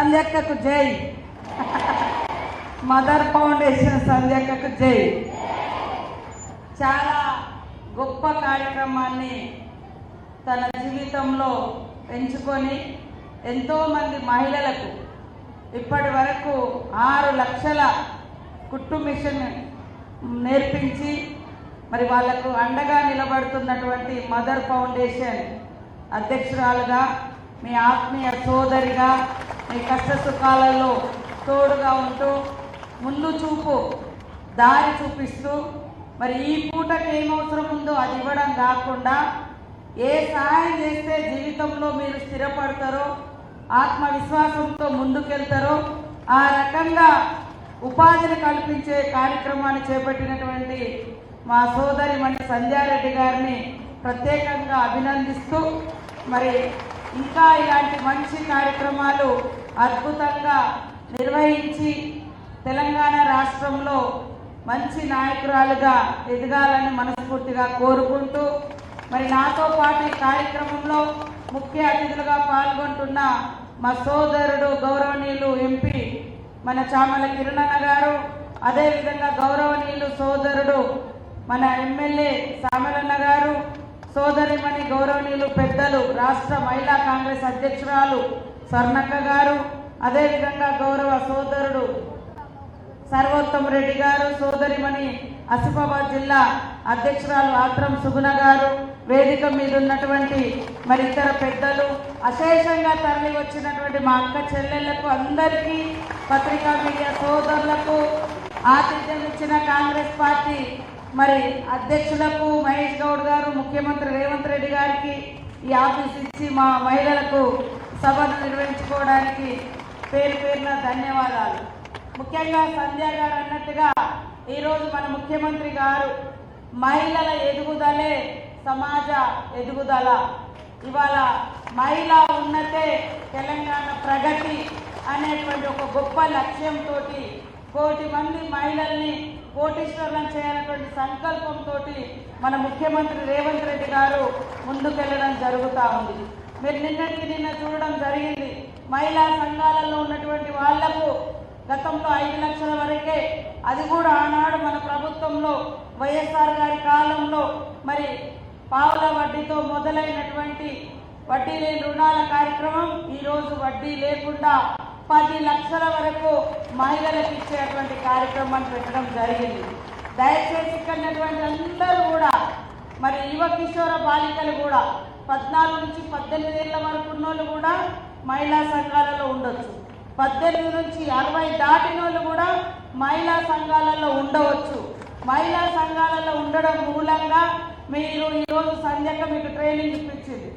సంధ్యక్కకు జై. Mother foundation సంధ్యక్కకు జై. చాలా గొప్ప కార్యక్రమాన్ని తన జీవితంలో ఎంచుకొని ఎంతోమంది మహిళలకు ఇప్పటి వరకు 6 లక్షల కుట్టు మిషన్ నేర్పించి మరి వాళ్లకు అండగా నిలబడుతున్నటువంటి మదర్ ఫౌండేషన్ అధ్యక్షురాలుగా, మీ ఆత్మీయ సోదరిగా, మీ కష్ట సుఖాలలో తోడుగా ఉంటూ ముందు చూపు దారి చూపిస్తూ మరి ఈ పూటకి ఏమవసరం ఉందో అది ఇవ్వడం కాకుండా ఏ సహాయం చేస్తే జీవితంలో మీరు స్థిరపడతారో, ఆత్మవిశ్వాసంతో ముందుకెళ్తారో ఆ రకంగా ఉపాధిని కల్పించే కార్యక్రమాన్ని చేపట్టినటువంటి మా సోదరిమణి సంధ్యారెడ్డి గారిని ప్రత్యేకంగా అభినందిస్తూ మరి ఇంకా ఇలాంటి మంచి కార్యక్రమాలు అద్భుతంగా నిర్వహించి తెలంగాణ రాష్ట్రంలో మంచి నాయకురాలుగా ఎదగాలని మనస్ఫూర్తిగా కోరుకుంటూ మరి నాతో పాటు ఈ కార్యక్రమంలో ముఖ్య అతిథులుగా పాల్గొంటున్న మా సోదరుడు గౌరవనీయులు ఎంపీ మన చామల కిరణన్న గారు, అదేవిధంగా గౌరవనీయులు సోదరుడు మన ఎమ్మెల్యే సామలన్న గారు, సోదరిమణి గౌరవనీయులు పెద్దలు రాష్ట్ర మహిళా కాంగ్రెస్ అధ్యక్షురాలు స్వర్ణక్క గారు, అదేవిధంగా గౌరవ సోదరుడు సర్వోత్తమ్ రెడ్డి గారు, సోదరిమణి ఆసిఫాబాద్ జిల్లా అధ్యక్షురాలు ఆత్రం సుగుణ గారు, వేదిక మీద ఉన్నటువంటి మరి ఇతర పెద్దలు, అశేషంగా తరలి వచ్చినటువంటి మా అక్క చెల్లెళ్లకు అందరికీ, పత్రికా మీడియా సోదరులకు, ఆతిథ్యం ఇచ్చిన కాంగ్రెస్ పార్టీ మరి అధ్యక్షులకు మహేష్ గౌడ్ గారు, ముఖ్యమంత్రి రేవంత్ రెడ్డి గారికి ఈ ఆఫీస్ ఇచ్చి మా మహిళలకు సభను నిర్వహించుకోవడానికి పేరు పేరున ధన్యవాదాలు. ముఖ్యంగా సంధ్య గారు అన్నట్టుగా ఈరోజు మన ముఖ్యమంత్రి గారు మహిళల ఎదుగుదలే సమాజ ఎదుగుదల, ఇవాళ మహిళా ఉన్నతే తెలంగాణ ప్రగతి అనేటువంటి ఒక గొప్ప లక్ష్యంతో 1 కోటి మంది మహిళల్ని కోటీశ్వరులను చేయాలనేటువంటి సంకల్పంతో మన ముఖ్యమంత్రి రేవంత్ రెడ్డి గారు ముందుకెళ్ళడం జరుగుతూ ఉంది. మీరు నిన్న చూడడం జరిగింది. మహిళా సంఘాలలో ఉన్నటువంటి వాళ్లకు గతంలో 5 లక్షల వరకే, అది కూడా ఆనాడు మన ప్రభుత్వంలో వైఎస్ఆర్ గారి కాలంలో మరి పావుల వడ్డీతో మొదలైనటువంటి వడ్డీ లేని రుణాల కార్యక్రమం ఈరోజు వడ్డీ లేకుండా 10 లక్షల వరకు మహిళలకు ఇచ్చేటువంటి కార్యక్రమాన్ని పెట్టడం జరిగింది. దయచేసి ఇక్కడటువంటి అందరూ కూడా మరి యువ కిషోర బాలికలు కూడా 14 నుంచి 18 ఏళ్ల వరకు ఉన్నోళ్ళు కూడా మహిళా సంఘాలలో ఉండొచ్చు, 18 నుంచి 60 దాటిన వాళ్ళు కూడా మహిళా సంఘాలలో ఉండవచ్చు. మహిళా సంఘాలలో ఉండడం మూలంగా మీరు ఈరోజు సంధ్యక మీకు ట్రైనింగ్ ఇప్పించింది,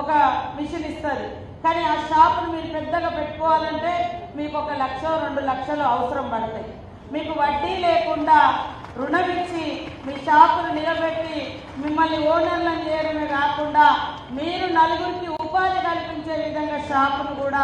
ఒక మిషన్ ఇస్తుంది. కానీ ఆ షాపును మీరు పెద్దగా పెట్టుకోవాలంటే మీకు 1 లక్ష 2 లక్షలు అవసరం పడతాయి. మీకు వడ్డీ లేకుండా రుణం ఇచ్చి మీ షాపును నిలబెట్టి మిమ్మల్ని ఓనర్లను చేయడమే కాకుండా మీరు నలుగురికి ఉపాధి కల్పించే విధంగా షాపును కూడా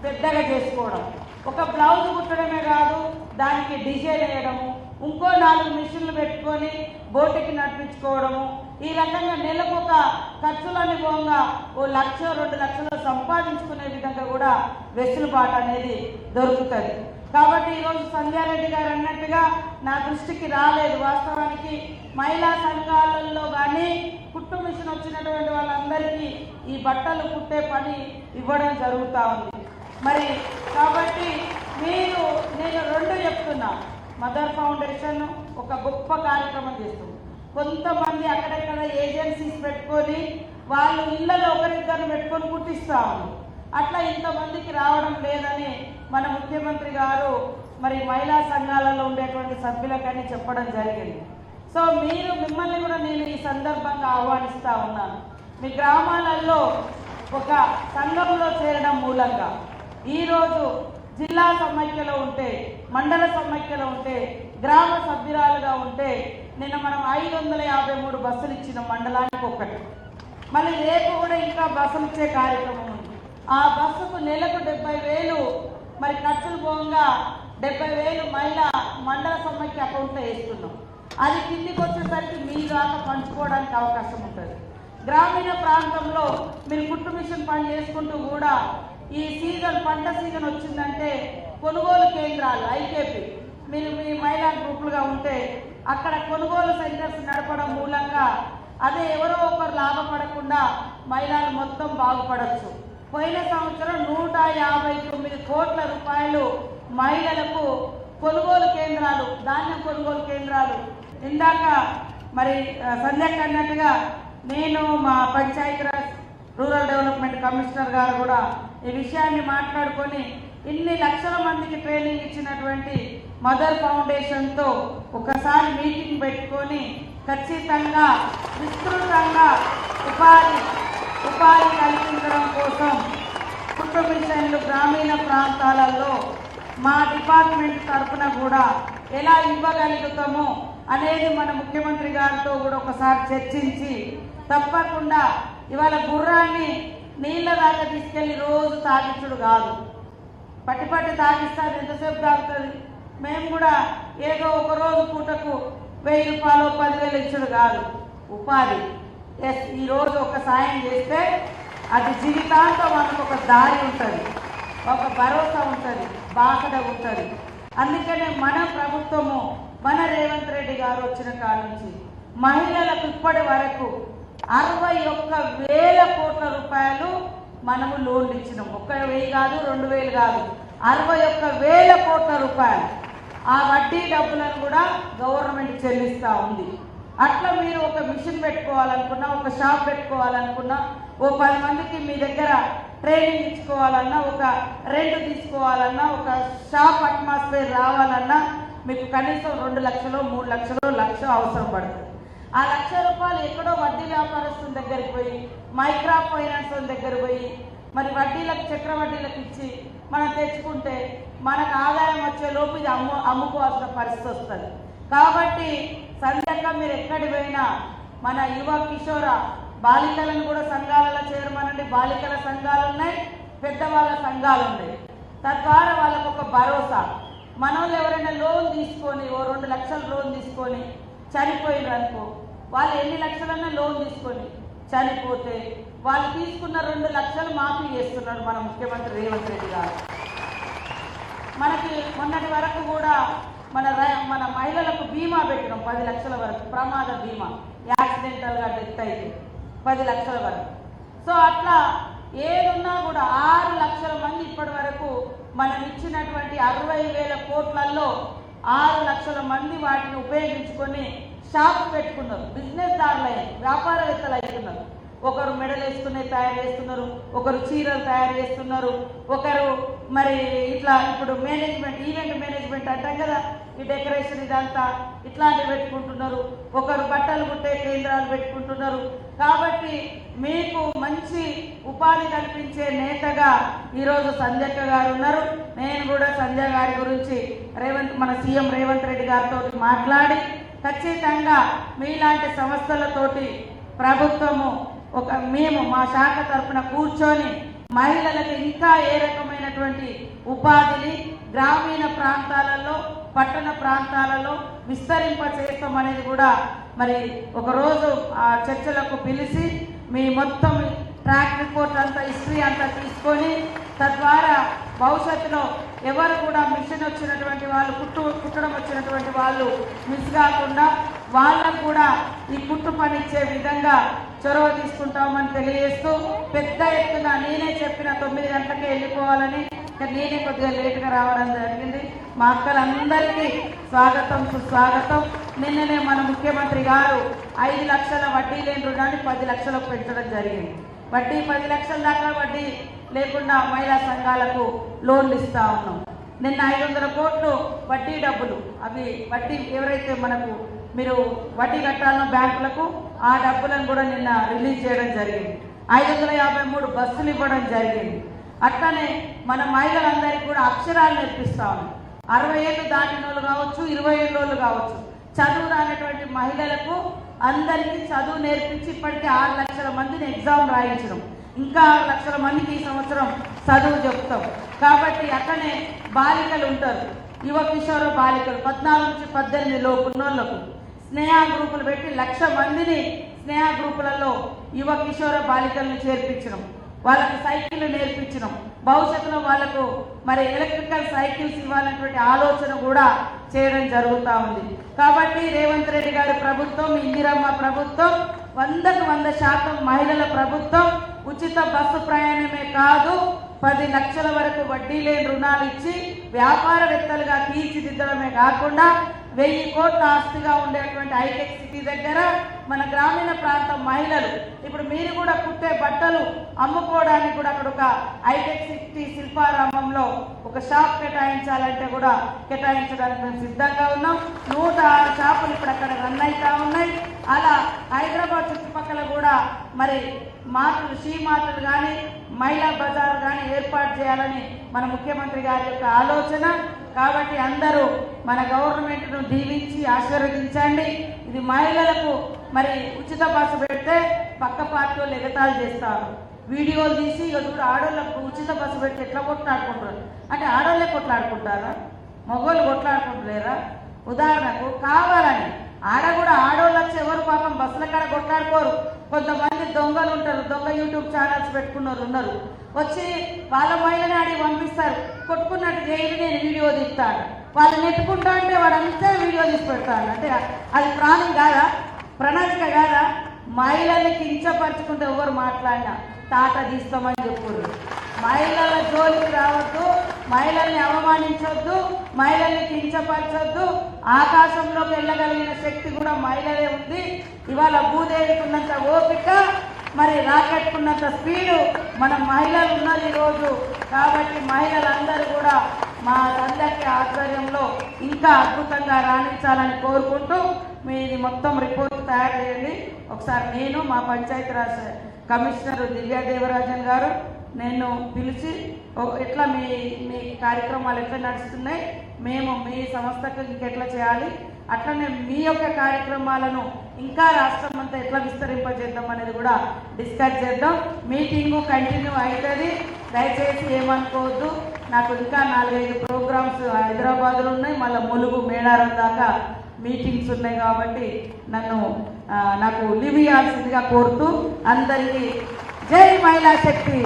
పెద్దగా చేసుకోవడం, ఒక బ్లౌజ్ కుట్టడమే కాదు దానికి డిజైన్ వేయడము, ఇంకో 4 మిషన్లు పెట్టుకొని బోటికి నడిపించుకోవడము, ఈ రకంగా నెలకు ఒక ఖర్చులని పోగా 1 లక్ష 2 లక్షలు సంపాదించుకునే విధంగా కూడా వెసులుబాటు అనేది దొరుకుతుంది. కాబట్టి ఈరోజు సంధ్యారెడ్డి గారు అన్నట్టుగా నా దృష్టికి రాలేదు. వాస్తవానికి మహిళా సంఘాలలో కానీ కుట్టు మిషన్ వచ్చినటువంటి వాళ్ళందరికీ ఈ బట్టలు కుట్టే పని ఇవ్వడం జరుగుతూ ఉంది. మరి కాబట్టి నేను 2 చెప్తున్నా, మదర్ ఫౌండేషన్ ఒక గొప్ప కార్యక్రమం చేస్తుంది. కొంతమంది అక్కడెక్కడ ఏజెన్సీస్ పెట్టుకొని వాళ్ళు ఇళ్లలో ఒకరిద్దరు పెట్టుకొని కుట్టిస్తూ ఉన్నారు. అట్లా ఇంతమందికి రావడం లేదని మన ముఖ్యమంత్రి గారు మరి మహిళా సంఘాలలో ఉండేటువంటి సభ్యులకని చెప్పడం జరిగింది. సో మిమ్మల్ని కూడా నేను ఈ సందర్భంగా ఆహ్వానిస్తూ ఉన్నాను. మీ గ్రామాలలో ఒక సంఘంలో చేరడం మూలంగా ఈరోజు జిల్లా సమైక్యలో ఉంటే, మండల సమైక్యలో ఉంటే, గ్రామ సభ్యురాలుగా ఉంటే నిన్న మనం 553 బస్సులు ఇచ్చిన మండలానికి ఒకటి, మళ్ళీ రేపు కూడా ఇంకా బస్సులు ఇచ్చే కార్యక్రమం ఉంది. ఆ బస్సుకు నెలకు 70,000 మరి ఖర్చులు పోగా 70,000 మహిళా మండల సమైక్య అకౌంట్లో వేస్తున్నాం. అది కిందికి వచ్చేసరికి మీ దాకా పంచుకోవడానికి అవకాశం ఉంటుంది. గ్రామీణ ప్రాంతంలో మీరు కుట్టు మిషన్ పని చేసుకుంటూ కూడా ఈ సీజన్ పంట సీజన్ వచ్చిందంటే కొనుగోలు కేంద్రాలు ఐకేపీ మీరు మీ మహిళా గ్రూపులుగా ఉంటే అక్కడ కొనుగోలు సెంటర్స్ నడపడం మూలంగా అదే ఎవరో ఒకరు లాభపడకుండా మహిళలు మొత్తం బాగుపడవచ్చు. పోయిన సంవత్సరం 159 కోట్ల రూపాయలు మహిళలకు కొనుగోలు కేంద్రాలు, ధాన్యం కొనుగోలు కేంద్రాలు. ఇందాక మరి సంధ్యకు అన్నట్టుగా నేను మా పంచాయతీరాజ్ రూరల్ డెవలప్మెంట్ కమిషనర్ గారు కూడా ఈ విషయాన్ని మాట్లాడుకొని ఇన్ని లక్షల మందికి ట్రైనింగ్ ఇచ్చినటువంటి మదర్ ఫౌండేషన్తో ఒకసారి మీటింగ్ పెట్టుకొని ఖచ్చితంగా విస్తృతంగా ఉపాధి కల్పించడం కోసం కుటుంబ మిషన్లు గ్రామీణ ప్రాంతాలలో మా డిపార్ట్మెంట్ తరఫున కూడా ఎలా ఇవ్వగలుగుతామో అనేది మన ముఖ్యమంత్రి గారితో కూడా ఒకసారి చర్చించి తప్పకుండా ఇవాళ గుర్రాన్ని నీళ్ళ దాకా తీసుకెళ్ళి రోజు తాగించుడు కాదు, పట్టి తాగిస్తారు, ఎంతసేపు తాగుతుంది. మేము కూడా ఏదో ఒక రోజు పూటకు 1000 రూపాయలు 10,000 ఇచ్చుడు కాదు, ఉపాధి. ఈరోజు ఒక సాయం చేస్తే అది జీవితాంతం మనకు ఒక దారి ఉంటుంది, ఒక భరోసా ఉంటుంది, బాసడ ఉంటుంది. అందుకనే మన ప్రభుత్వము మన రేవంత్ రెడ్డి గారు వచ్చిన కాడి నుంచి మహిళలకు ఇప్పటి వరకు 61,000 కోట్ల రూపాయలు మనము లోన్లు ఇచ్చినాం. 1,000 కాదు, 2,000 కాదు, 61,000 కోట్ల రూపాయలు. ఆ వడ్డీ డబ్బులను కూడా గవర్నమెంట్ చెల్లిస్తూ ఉంది. అట్లా మీరు ఒక మిషన్ పెట్టుకోవాలనుకున్నా, ఒక షాప్ పెట్టుకోవాలనుకున్నా, ఓ 10 మందికి మీ దగ్గర ట్రైనింగ్ ఇచ్చుకోవాలన్నా, ఒక రెంట్ తీసుకోవాలన్నా, ఒక షాప్ అట్మాస్ఫియర్ రావాలన్నా మీకు కనీసం 2 లక్షలు 3 లక్షలు 1 లక్ష అవసరం పడుతుంది. ఆ 1,00,000 రూపాయలు ఎక్కడో వడ్డీ వ్యాపారస్తుల దగ్గరికి పోయి, మైక్రో ఫైనాన్స్ దగ్గర పోయి మరి వడ్డీలకు చక్రవడ్డీలకు ఇచ్చి మనం తెచ్చుకుంటే మనకు ఆదాయం వచ్చే లోపు ఇది అమ్ముకోవాల్సిన పరిస్థితి వస్తుంది. కాబట్టి సంధ్యక్క మీరు ఎక్కడి పోయినా మన యువ కిషోర బాలికలను కూడా సంఘాలలో చేరమనండి. బాలికల సంఘాలు ఉన్నాయి, పెద్దవాళ్ళ సంఘాలు ఉన్నాయి. తద్వారా వాళ్ళకు ఒక భరోసా. మన వాళ్ళు ఎవరైనా లోన్ తీసుకొని ఓ 2 లక్షల లోన్ తీసుకొని చనిపోయినారు అనుకో, వాళ్ళు ఎన్ని లక్షలన్నా లోన్ తీసుకొని చనిపోతే వాళ్ళు తీసుకున్న 2 లక్షలు మాఫీ చేస్తున్నారు మన ముఖ్యమంత్రి రేవంత్ రెడ్డి గారు. మనకి మొన్నటి వరకు కూడా మన మహిళలకు బీమా పెట్టినాం 10 లక్షల వరకు, ప్రమాద బీమా, యాక్సిడెంటల్గా డెత్ అయితే 10 లక్షల వరకు. సో అట్లా ఏదున్నా కూడా 6 లక్షల మంది ఇప్పటి వరకు మనం ఇచ్చినటువంటి 60,000 కోట్లలో 6 లక్షల మంది వాటిని ఉపయోగించుకొని షాప్ పెట్టుకున్నారు, బిజినెస్ దారులు వ్యాపారవేత్తలు అవుతున్నారు. ఒకరు మెడలు వేసుకునే తయారు చేస్తున్నారు, ఒకరు చీరలు తయారు చేస్తున్నారు, ఒకరు మరి ఇట్లా ఇప్పుడు మేనేజ్మెంట్, ఈవెంట్ మేనేజ్మెంట్ అంటాం కదా, ఈ డెకరేషన్ ఇదంతా ఇట్లాంటివి పెట్టుకుంటున్నారు, ఒకరు బట్టలు కుట్టే కేంద్రాలు పెట్టుకుంటున్నారు. కాబట్టి మీకు మంచి ఉపాధి కల్పించే నేతగా ఈరోజు సంధ్యక్క గారు ఉన్నారు. నేను కూడా సంధ్య గారి గురించి మన సీఎం రేవంత్ రెడ్డి గారితో మాట్లాడి ఖచ్చితంగా మీలాంటి సంస్థలతోటి ప్రభుత్వము మేము మా శాఖ తరఫున కూర్చొని మహిళలకు ఇంకా ఏ రకమైనటువంటి ఉపాధిని గ్రామీణ ప్రాంతాలలో పట్టణ ప్రాంతాలలో విస్తరింప చేస్తామనేది కూడా మరి ఒకరోజు ఆ చర్చలకు పిలిచి మీ మొత్తం ట్రాక్ రిపోర్ట్ అంతా హిస్టరీ అంతా తీసుకొని తద్వారా భవిష్యత్తులో ఎవరు కూడా మిషన్ వచ్చినటువంటి వాళ్ళు కుట్టడం వచ్చినటువంటి వాళ్ళు మిస్ కాకుండా వాళ్ళకు కూడా ఈ కుట్టు పని ఇచ్చే విధంగా చొరవ తీసుకుంటామని తెలియజేస్తూ పెద్ద ఎత్తున నేనే చెప్పిన 9 గంటలకే వెళ్ళిపోవాలని నేనే కొద్దిగా లేటుగా రావడం జరిగింది. మా అక్కలందరికీ స్వాగతం సుస్వాగతం. నిన్ననే మన ముఖ్యమంత్రి గారు 5 లక్షల వడ్డీ లేని రుణాన్ని 10 లక్షలకు పెంచడం జరిగింది. వడ్డీ 10 లక్షల దాకా వడ్డీ లేకుండా మహిళా సంఘాలకు లోన్లు ఇస్తా ఉన్నాం. నిన్న 500 కోట్లు వడ్డీ డబ్బులు, అవి వడ్డీ ఎవరైతే మనకు మీరు వడ్డీ కట్టాలన్న బ్యాంకులకు ఆ డబ్బులను కూడా నిన్న రిలీజ్ చేయడం జరిగింది. 553 బస్సులు ఇవ్వడం జరిగింది. అట్లనే మన మహిళలందరికీ కూడా అక్షరాలు నేర్పిస్తా ఉన్నాం. 60 ఏళ్ళు దాటిన వాళ్ళు కావచ్చు, 20 ఏళ్ళు కావచ్చు, చదువు రానటువంటి మహిళలకు అందరికీ చదువు నేర్పించి ఇప్పటికీ 6 లక్షల మందిని ఎగ్జామ్ రాయించడం, ఇంకా 6 లక్షల మందికి ఈ సంవత్సరం చదువు చెప్తాం. కాబట్టి అట్లనే బాలికలు ఉంటారు, యువ కిషోర బాలికలు 14 నుంచి 18 లోపు ఉన్నోళ్లకు స్నేహ గ్రూపులు పెట్టి 1,00,000 మందిని స్నేహ గ్రూపులలో యువ కిషోర బాలికలను చేర్పించడం. వాళ్ళకు సైకిల్ నేర్పించినాం. భవిష్యత్తులో వాళ్ళకు మరి ఎలక్ట్రికల్ సైకిల్స్ ఇవ్వాలనేటువంటి ఆలోచన కూడా చేయడం జరుగుతూ ఉంది. కాబట్టి రేవంత్ రెడ్డి గారి ప్రభుత్వం, ఇందిరమ్మ ప్రభుత్వం 100% మహిళల ప్రభుత్వం. ఉచిత బస్సు ప్రయాణమే కాదు, 10 లక్షల వరకు వడ్డీ లేని రుణాలు ఇచ్చి వ్యాపారవేత్తలుగా తీర్చిదిద్దడమే కాకుండా 1000 కోట్ల ఆస్తిగా ఉండేటువంటి హైటెక్ సిటీ దగ్గర మన గ్రామీణ ప్రాంత మహిళలు ఇప్పుడు మీరు కూడా కుట్టే బట్టలు అమ్ముకోవడానికి కూడా అక్కడ ఒక హైటెక్ సిటీ శిల్పారామంలో ఒక షాప్ కేటాయించాలంటే కూడా కేటాయించడానికి మేము సిద్ధంగా ఉన్నాం. 106 షాపులు ఇప్పుడు అక్కడ రన్ అవుతా ఉన్నాయి. అలా హైదరాబాద్ చుట్టుపక్కల కూడా మరి మార్టులు, షీ మార్టులు కానీ మహిళా బజార్ కానీ ఏర్పాటు చేయాలని మన ముఖ్యమంత్రి గారి యొక్క ఆలోచన. కాబట్టి అందరూ మన గవర్నమెంట్ను దీవించి ఆశీర్వదించండి. ఇది మహిళలకు మరి ఉచిత బస్సు పెడితే పక్క పార్టీ వాళ్ళు ఎగతాళి చేస్తారు, వీడియోలు తీసి ఇప్పుడు ఆడవాళ్ళకు ఉచిత బస్సు పెడితే ఎట్లా కొట్లాడుకుంటారు అంటే ఆడవాళ్ళే కొట్లాడుకుంటారా, మగవాళ్ళు కొట్లాడుకుంటలేరా? ఉదాహరణకు కావాలని ఆడ కూడా ఆడవాళ్ళకి ఎవరు పాపం బస్సుల కాడ కొట్లాడుకోరు. కొంతమంది దొంగలు ఉంటారు, దొంగ యూట్యూబ్ ఛానల్స్ పెట్టుకున్నారు ఉన్నారు, వచ్చి వాళ్ళ మహిళని అడిగి పంపిస్తారు, కొట్టుకున్నట్టు చేయి నేను వీడియో తీస్తాను, వాళ్ళు నెట్టుకుంటా అంటే వాడు అంతా వీడియో తీసి పెడతాను. అంటే అది ప్రాణం కాదా, ప్రణాళిక కాదా? మహిళల్ని కించపరుచుకుంటే ఎవరు మాట్లాడినా తాట తీస్తామని చెప్పురు. మహిళల జోలికి రావద్దు, మహిళల్ని అవమానించొద్దు, మహిళల్ని కించపరచొద్దు. ఆకాశంలోకి వెళ్ళగలిగిన శక్తి కూడా మహిళలే ఉంది. ఇవాళ భూదేవికి ఉన్నంత ఓపిక, మరి రాకెట్టుకున్నంత స్పీడు మన మహిళలు ఉన్నారు ఈరోజు. కాబట్టి మహిళలందరూ కూడా మా అందరికీ ఆధ్వర్యంలో ఇంకా అద్భుతంగా రాణించాలని కోరుకుంటూ మీది మొత్తం రిపోర్ట్ తయారు చేయండి. ఒకసారి నేను మా పంచాయతీరాజ్ కమిషనర్ దివ్యాదేవరాజన్ గారు నేను పిలిచి ఎట్లా మీ మీ కార్యక్రమాలు ఎట్లా నడుస్తున్నాయి, మేము మీ సంస్థకు ఇంకెట్లా చేయాలి, అట్లనే మీ యొక్క కార్యక్రమాలను ఇంకా రాష్ట్రం అంతా ఎట్లా విస్తరింపజేద్దాం అనేది కూడా డిస్కస్ చేద్దాం. మీటింగు కంటిన్యూ అవుతుంది, దయచేసి ఏమనుకోవద్దు. నాకు ఇంకా 4-5 ప్రోగ్రామ్స్ హైదరాబాద్లో ఉన్నాయి, మళ్ళీ ములుగు, మేడారం దాకా మీటింగ్స్ ఉన్నాయి. కాబట్టి నాకు లీవ్ ఇవ్వాల్సిందిగా కోరుతూ అందరికీ జై మహిళా శక్తి,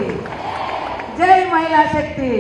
జై మహిళా శక్తి.